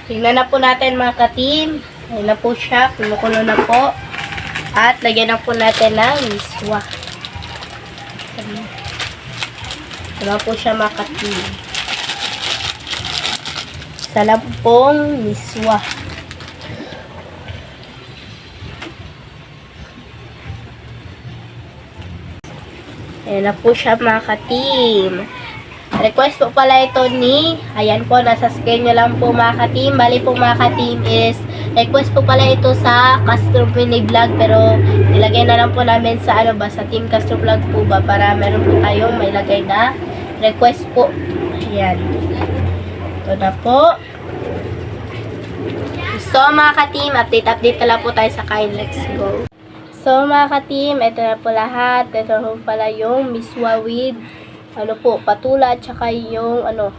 Tingnan na po natin mga ka-team. Ayun na po siya. Kumukulo na po. At lagyan na po natin ng miswa. Ito na po siya mga ka-team. Isa lang pong miswa. Ayan na po siya mga ka-team. Request po pala ito ni, ayan po, nasa screen nyo lang po mga ka-team. Bali po mga ka-team is, request po pala ito sa Castro Mini Vlog. Pero, nilagay na lang po namin sa ano ba, sa Team Castro Vlog po ba, para meron po tayong may lagay na request po. Ayan. Ito na po. So mga ka-team, update na lang po tayo sa kain. Let's go. So mga ka-team, ito na po lahat. Ito po pala yung miswa with ano po, patula at saka yung ano,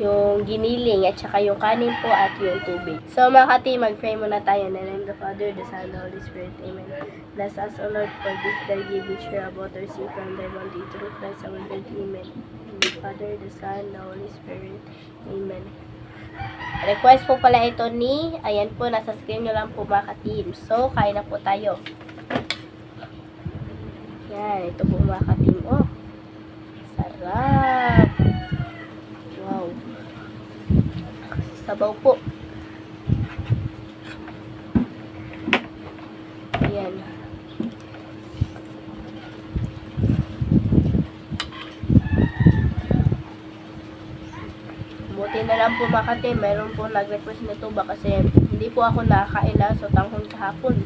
yung giniling at saka yung kanin po at yung tubig. So mga ka-team, mag-pray muna tayo. In the name of the Father, the Son, the Holy Spirit. Amen. Bless us, O Lord, for this day give we share about our sin from thy bounty through Christ our Lord. Amen. In the Father, the Son, the Holy Spirit. Amen. Request po pala ito ni, ayan po, nasa screen nyo lang po mga ka-team. So, kain na po tayo. Yan, ito po mga ka-team. Oh, sarap. Wow. Sabaw po. Ayan. Buti na lang po mga ka-team, meron po nag-request nito ba kasi hindi po ako nakakain lang sa tanghon kahapon.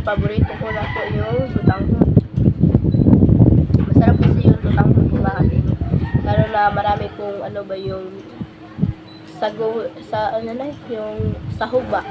Paborito ko na po yung sutanghon. Masarap kasi yung sutanghon po mga ka-team. Lalo na marami pong ano ba yung sago, sa ano na yung sahog ba.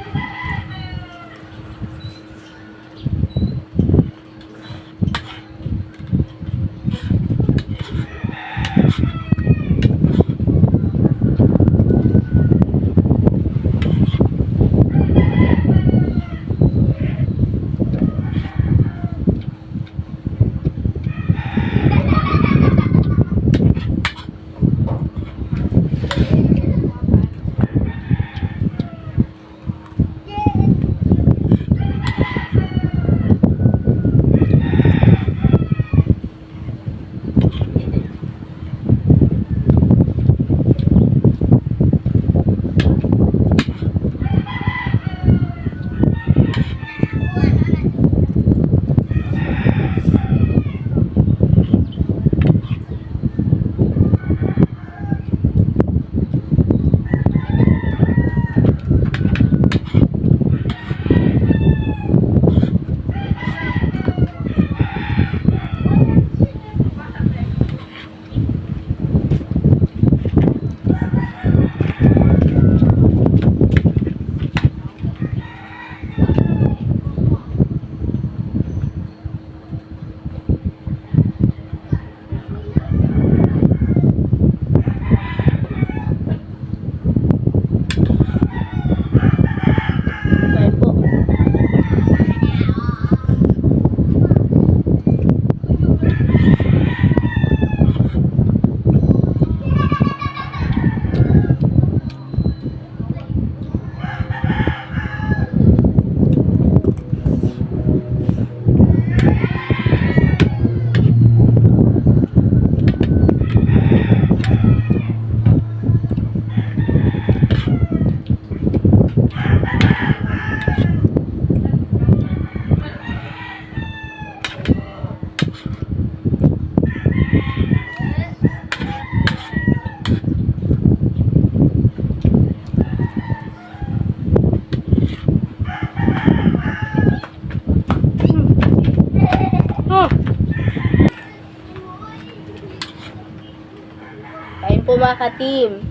Po mga ka-team,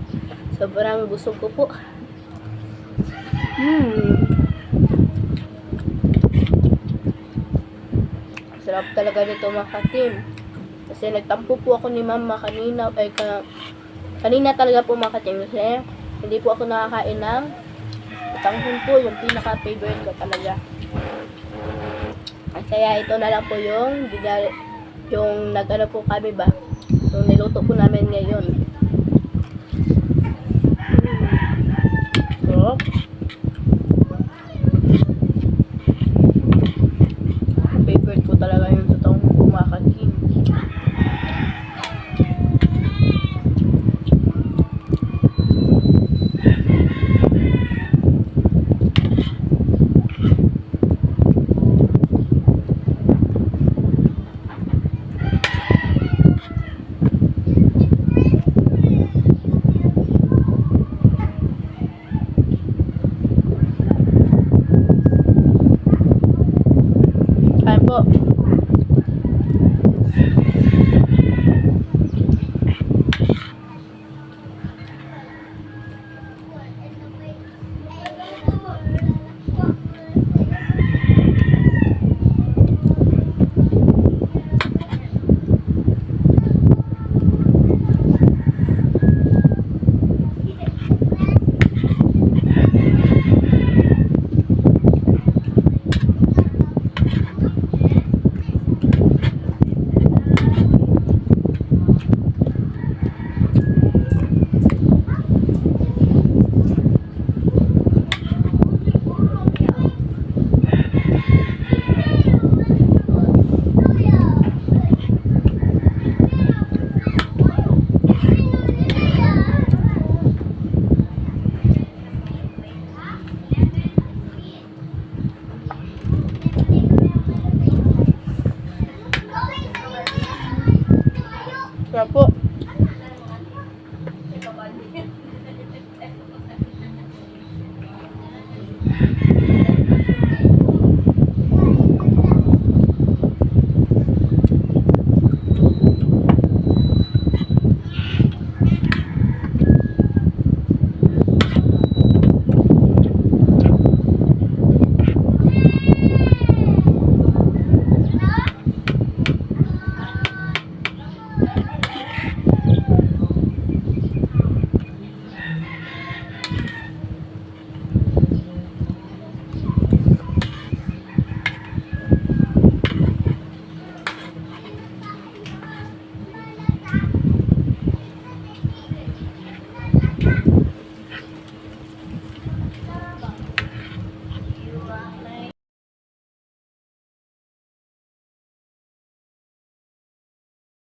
sobrang busog ko po. Sarap talaga nito mga ka-team. Kasi nagtampo po ako ni mama kanina, kanina talaga po mga ka-team. Kasi hindi po ako nakakain ng tanghon po, yung pinaka-favorite ko talaga. At kaya ito na lang po yung nag-ano po kami ba, yung niluto po namin ngayon.